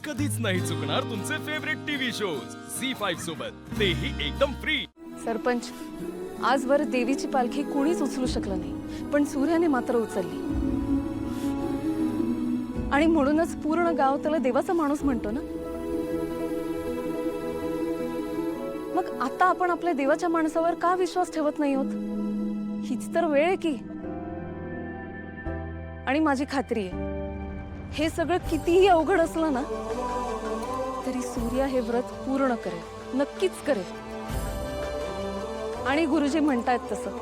कधीच नाही चुकणार तुमचे फेवरेट टीव्ही शोज झी5 सोबत, तेही एकदम फ्री। सरपंच, आजवर देवीची पालखी कोणीच उचलू शकलं नाही, पण सूर्याने मात्र उचलली। आणि म्हणूनच पूर्ण गाव त्याला देवाचा माणूस म्हणतो ना। मग आता आपण आपल्या देवाच्या माणसावर का विश्वास ठेवत नाही होत? हीच तर वेळ आहे की। आणि माझी खात्री आहे, हे सगळं कितीही अवघड असलं ना तरी सूर्या हे व्रत पूर्ण करेल, नक्कीच करेल। आणि गुरुजी म्हणतात तसं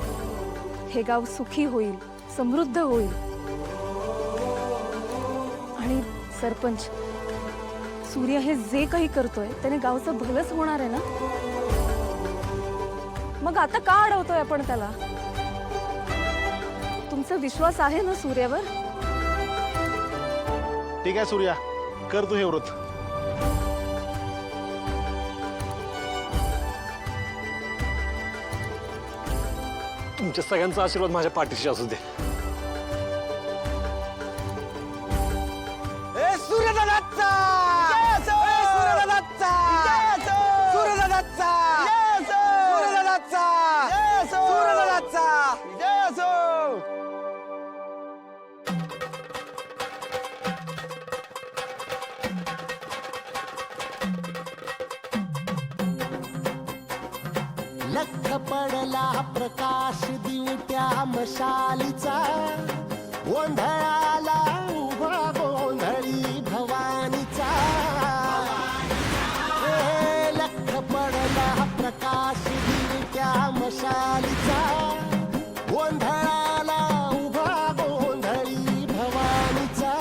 हे गाव सुखी होईल, समृद्ध होईल। आणि सरपंच, सूर्य हे जे काही करतोय त्याने गावचं भलंच होणार आहे ना। मग आता का अडवतोय आपण त्याला? तुमचा विश्वास आहे ना सूर्यावर? ठीक आहे सूर्या, कर तू हे व्रत। तुमच्या सगळ्यांचा आशीर्वाद माझ्या पाठीशी असू दे। सूर्यदादाचा सूर्यदादाचा सूर्यदादाचा सूर्यदादाचा सूर्यदादाचा जय असो। लख पडला प्रकाश दिवट्या मशालीचा, गोंधळाला उभा गोंधळी भवानीचा। लख पडला प्रकाश दिवट्या मशालीचा, गोंधळाला उभा गोंधळी भवानीचा।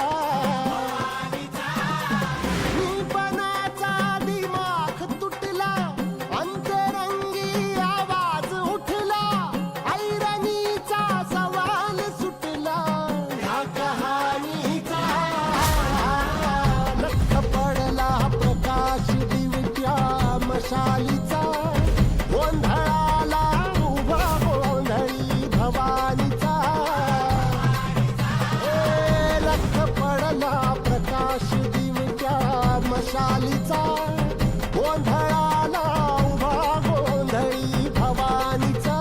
निपणाचा दिमाग तुटला, अंतरंगी आवाज उठला, ऐरणीचा सवाल सुटला ह्या कहाणीचा। लख पडला प्रकाश दिवट्या मशालीचा, गोंधळाला उभा गोंधळी भवानीचा। लख पडला प्रकाश दिवट्या मशालीचा, गोंधळाला उभा गोंधळी भवानीचा।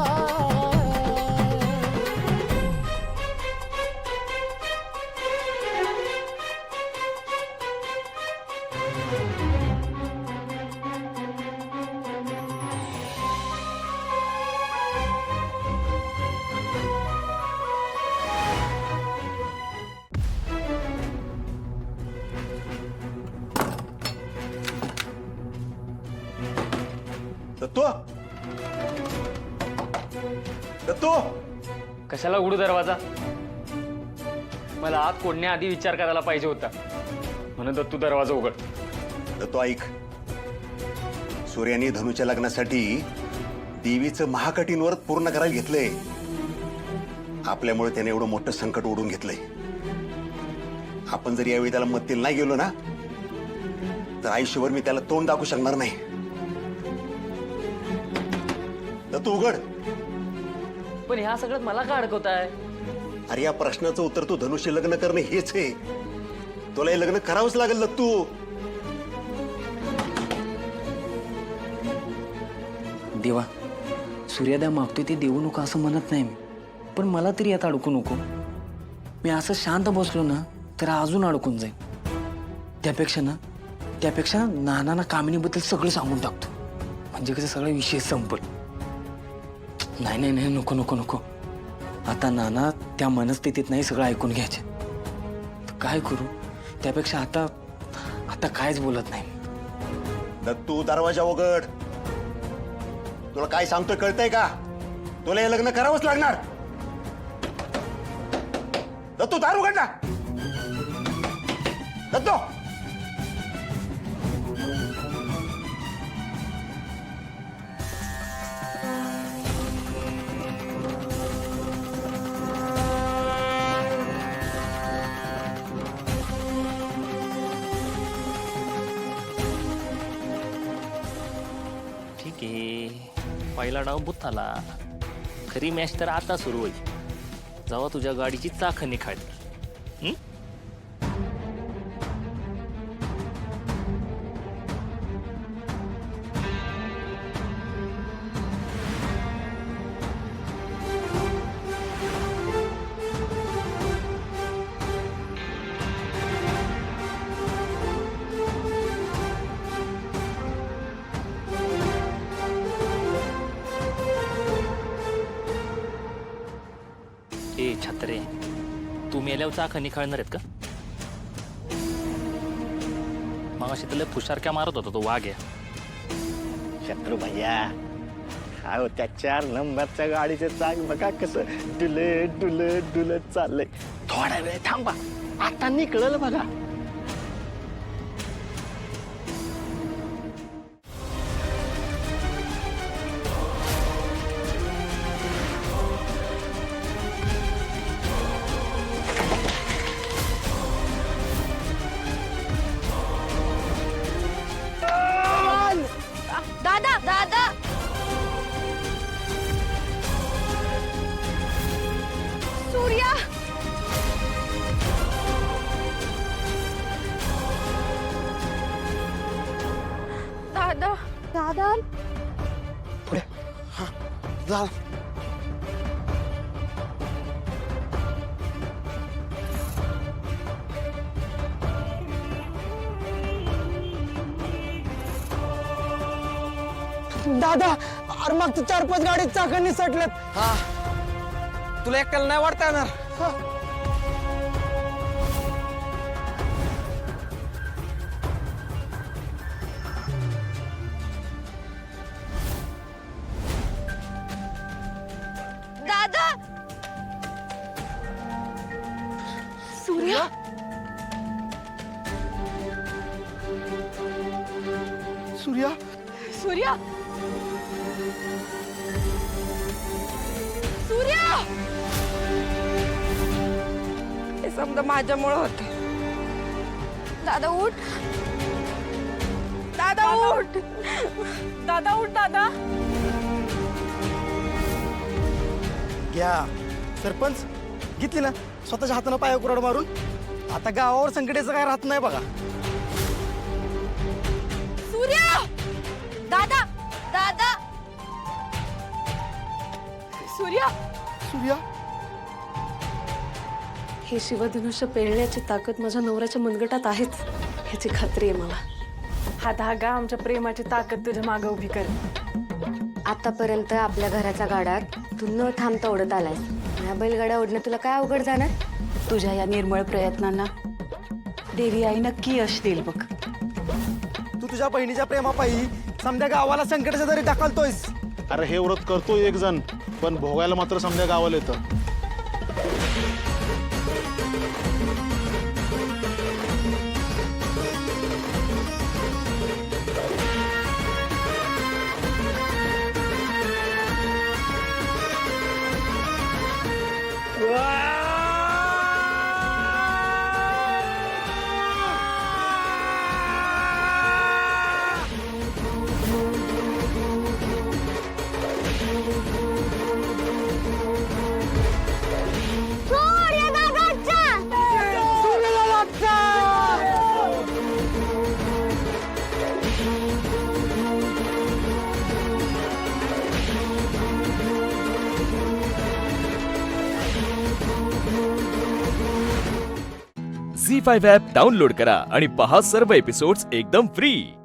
दत्तू दत्तू, कशाला उघडू दरवाजा? मला आत कोणण्याआधी विचार करायला पाहिजे होता, म्हणून तर तू दरवाजा उघड। दत्तू ऐक, सूर्याने धनुच्या लग्नासाठी देवीचं महाकठीण व्रत पूर्ण करायला घेतलंय। आपल्यामुळे त्याने एवढं मोठं संकट ओढून घेतलंय। आपण जर यावेळी त्याला मदतीला नाही गेलो ना तर आयुष्यभर मी त्याला तोंड दाखवू शकणार नाही। दत्तू उघड। पण ह्या सगळ्यात मला का अडकवताय? अरे या प्रश्नाचं उत्तर तू धनुष्य लग्न करणे हेच आहे। तुला हे लग्न करावंच लागेल दत्तू। देवा, सूर्योदय मागतोय ते देऊ नको असं म्हणत नाही मी, पण मला तरी यात अडकू नको। मी असं शांत बसलो ना तर अजून अडकून जाईल। त्यापेक्षा नानांना कामिनीबद्दल सगळं सांगून टाकतो, म्हणजे कसं सगळा विषय संपल। नाही नाही नाही, नको नको नको। आता नाना त्या मनस्थितीत नाही सगळं ऐकून घ्यायचे, तर काय करू? त्यापेक्षा आता कायच बोलत नाही। दत्तू दरवाजा उघड। तुला काय सांगतोय कळतंय का? तुला हे लग्न करावंच लागणार। दत्तू दार उघड ना। दत्तू ठीक आहे, पहिला डाव बुत्ताला। खरी मॅच तर आता सुरू होईल, जेव्हा तुझ्या गाडीची चाक निखाळतील। म्हात्रे तू मेल्यावर चाखा निखळणार आहेत का? मग अशी तुला फुशारक्या मारत होता तो वाघ आहे. शत्रू भैया काय त्या 4 नंबरच्या गाडीचे चाक बघा कसं डुलत डुलत डुलत चाललंय. थोडा वेळ थांबा आता निकळल बघा. दादा दादा सूर्या दादा दादा जा दादा अरे मागच्या 4-5 गाडी चाकं निसटल्यात. हा तुला एकट्याला नाही वाढता येणार. दादा सूर्या सूर्या सूर्या सूर्या हे समजा माझ्यामुळे होत. दादा उठ दादा उठ दादा उठ दादा. घ्या सरपंच घेतली ना स्वतःच्या हातानं पाया कुराड मारून. आता गावावर संकटाचं काय राहत नाही बघा. सूर्या दादा दादा सूर्या सूर्या हे शिवधनुष्य पेळण्याची ताकद माझ्या नवऱ्याच्या मनगटात आहेच ह्याची खात्री आहे मला. हा धागा आमच्या प्रेमाची ताकद तुझ्या मागे उभी कर. आतापर्यंत आपल्या घराच्या गाड्यात तू न थांबता ओढत आलायस. या बैलगाड्या ओढणं तुला काय अवघड जाणार? तुझ्या या निर्मळ प्रयत्नांना देवी आई नक्की यश देईल बघ. तू तुझ्या बहिणीच्या प्रेमापायी समध्या गावाला संकटाच्या दरी ढकलतोयस. अरे हे व्रत करतोय एक जण पण भोगायला मात्र समजा गावाला येतं. झी5 ॲप डाउनलोड करा आणि पहा सर्व एपिसोड्स एकदम फ्री.